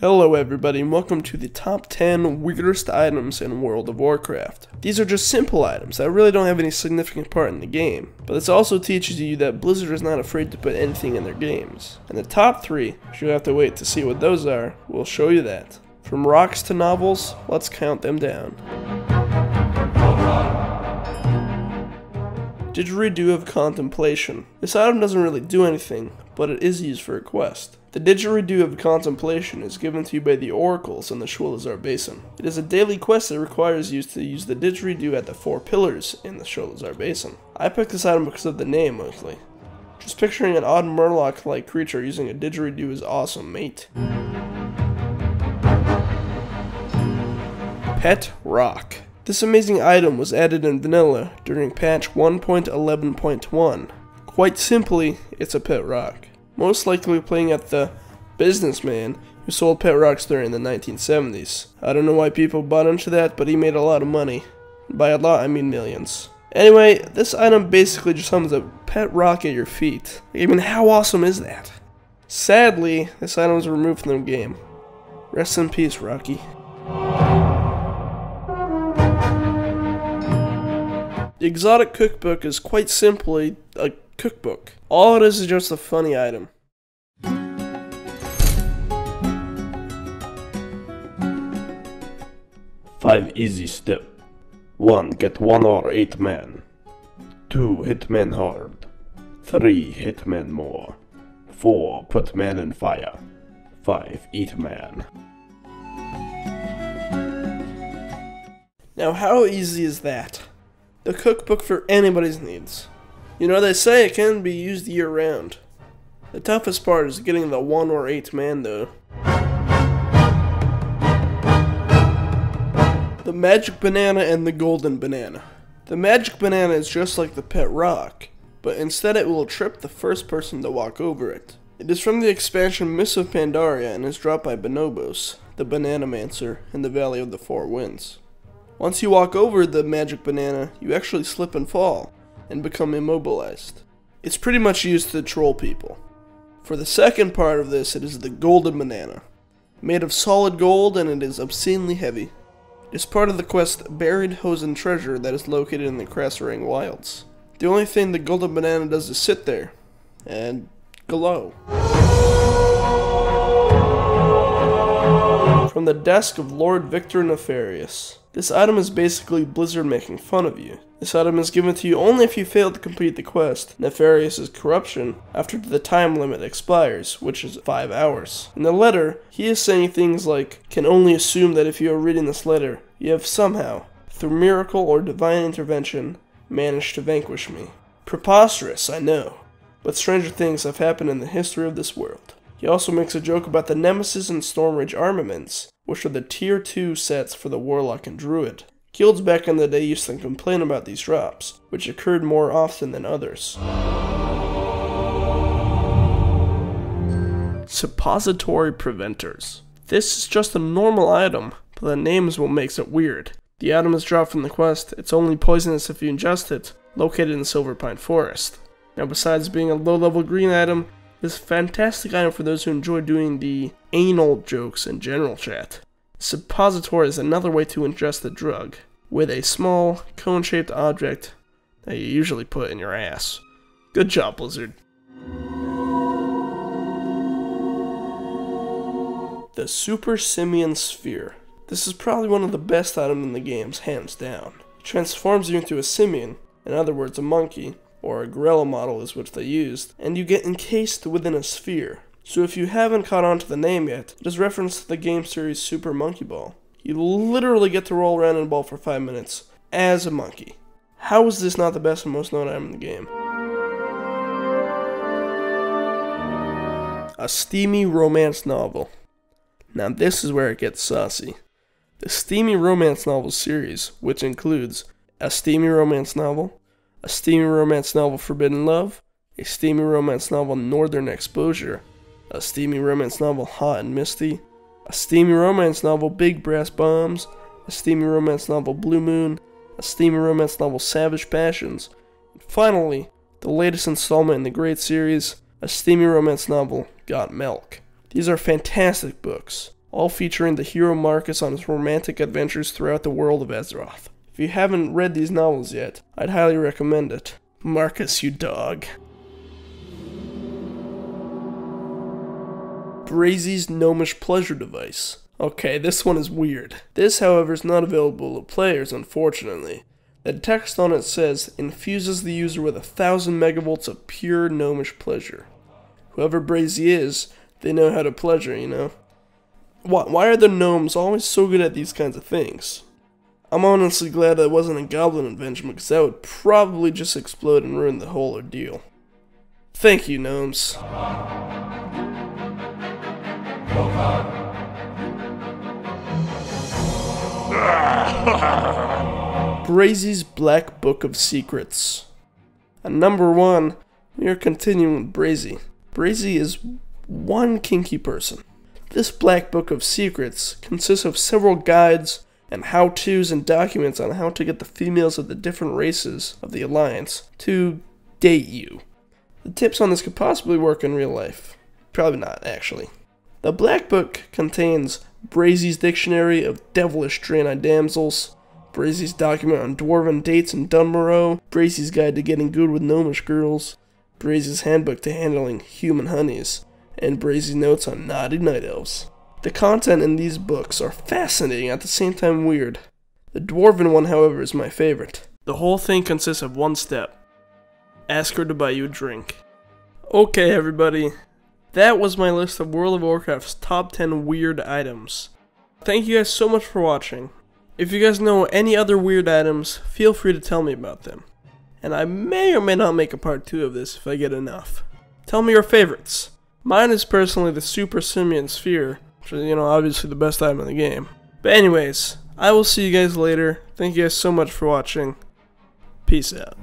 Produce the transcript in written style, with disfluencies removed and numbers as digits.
Hello everybody and welcome to the top 10 weirdest items in World of Warcraft. These are just simple items that really don't have any significant part in the game, but this also teaches you that Blizzard is not afraid to put anything in their games. And the top 3, which you'll have to wait to see what those are, will show you that. From rocks to novels, let's count them down. Didgeridoo of Contemplation. This item doesn't really do anything, but it is used for a quest. The Didgeridoo of Contemplation is given to you by the oracles in the Sholazar Basin. It is a daily quest that requires you to use the Didgeridoo at the 4 pillars in the Sholazar Basin. I picked this item because of the name mostly. Just picturing an odd Murloc-like creature using a Didgeridoo is awesome, mate. Pet Rock. This amazing item was added in vanilla during patch 1.11.1. Quite simply, it's a pet rock. Most likely playing at the businessman who sold pet rocks during the 1970s. I don't know why people bought into that, but he made a lot of money. By a lot, I mean millions. Anyway, this item basically just summons a pet rock at your feet. I mean, how awesome is that? Sadly, this item was removed from the game. Rest in peace, Rocky. The exotic cookbook is quite simply a cookbook. All it is just a funny item. Five easy step. 1. Get 1 or 8 men. 2. Hit men hard. 3. Hit men more. 4. Put man in fire. 5. Eat man. Now how easy is that? The cookbook for anybody's needs. You know, they say it can be used year-round. The toughest part is getting the 1 or 8 man though. The magic banana and the golden banana. The magic banana is just like the pet rock, but instead it will trip the first person to walk over it. It is from the expansion Mists of Pandaria and is dropped by Bonobos, the Bananamancer, in the Valley of the Four Winds. Once you walk over the magic banana, you actually slip and fall, and become immobilized. It's pretty much used to troll people. For the second part of this, it is the golden banana. Made of solid gold, and it is obscenely heavy. It is part of the quest Buried Hosen Treasure that is located in the Krasarang Wilds. The only thing the golden banana does is sit there, and glow. From the desk of Lord Victor Nefarious. This item is basically Blizzard making fun of you. This item is given to you only if you fail to complete the quest, Nefarious' corruption, after the time limit expires, which is 5 hours. In the letter, he is saying things like, can only assume that if you are reading this letter, you have somehow, through miracle or divine intervention, managed to vanquish me. Preposterous, I know, but stranger things have happened in the history of this world. He also makes a joke about the Nemesis and Stormrage armaments, which are the tier 2 sets for the Warlock and Druid. Guilds back in the day used to complain about these drops, which occurred more often than others. Suppository Preventers. This is just a normal item, but the name is what makes it weird. The item is dropped from the quest, it's only poisonous if you ingest it, located in Silverpine Forest. Now besides being a low-level green item, this is a fantastic item for those who enjoy doing the anal jokes in general chat. Suppository is another way to ingest the drug, with a small, cone-shaped object that you usually put in your ass. Good job, Blizzard. The Super Simian Sphere. This is probably one of the best items in the games, hands down. It transforms you into a simian, in other words a monkey, or a gorilla model is what they used, and you get encased within a sphere. So if you haven't caught on to the name yet, it is reference to the game series Super Monkey Ball. You literally get to roll around in a ball for 5 minutes, as a monkey. How is this not the best and most known item in the game? A Steamy romance novel. Now this is where it gets saucy. The Steamy romance novel series, which includes a Steamy romance novel, a Steamy romance novel Forbidden Love, a Steamy romance novel Northern Exposure, a Steamy romance novel Hot and Misty, a Steamy romance novel Big Brass Bombs, a Steamy romance novel Blue Moon, a Steamy romance novel Savage Passions, and finally, the latest installment in the great series, a Steamy romance novel Got Milk. These are fantastic books. all featuring the hero Marcus on his romantic adventures throughout the world of Azeroth. If you haven't read these novels yet, I'd highly recommend it. Marcus, you dog. Breezy's Gnomish pleasure device. Okay, this one is weird. This, however, is not available to players, unfortunately. The text on it says, infuses the user with 1,000 megavolts of pure Gnomish pleasure. Whoever Breezy is, they know how to pleasure, you know? Why are the gnomes always so good at these kinds of things? I'm honestly glad that wasn't a goblin invention, because that would probably just explode and ruin the whole ordeal. Thank you, gnomes. Breezy's Black Book of Secrets. At number 1, we are continuing with Breezy. Breezy is one kinky person. This Black Book of Secrets consists of several guides and how-tos and documents on how to get the females of the different races of the Alliance to date you. The tips on this could possibly work in real life. Probably not, actually. The Black Book contains Breezy's Dictionary of Devilish Draenei Damsels, Breezy's document on Dwarven dates in Dunmorrow, Breezy's Guide to Getting Good with Gnomish Girls, Breezy's Handbook to Handling Human Honeys, and Breezy's Notes on Naughty Night Elves. The content in these books are fascinating at the same time weird. The Dwarven one, however, is my favorite. The whole thing consists of one step. Ask her to buy you a drink. Okay, everybody. That was my list of World of Warcraft's top 10 weird items. Thank you guys so much for watching. If you guys know any other weird items, feel free to tell me about them. And I may or may not make a part 2 of this if I get enough. Tell me your favorites. Mine is personally the Super Simian Sphere, which is, obviously the best item in the game. But anyways, I will see you guys later. Thank you guys so much for watching. Peace out.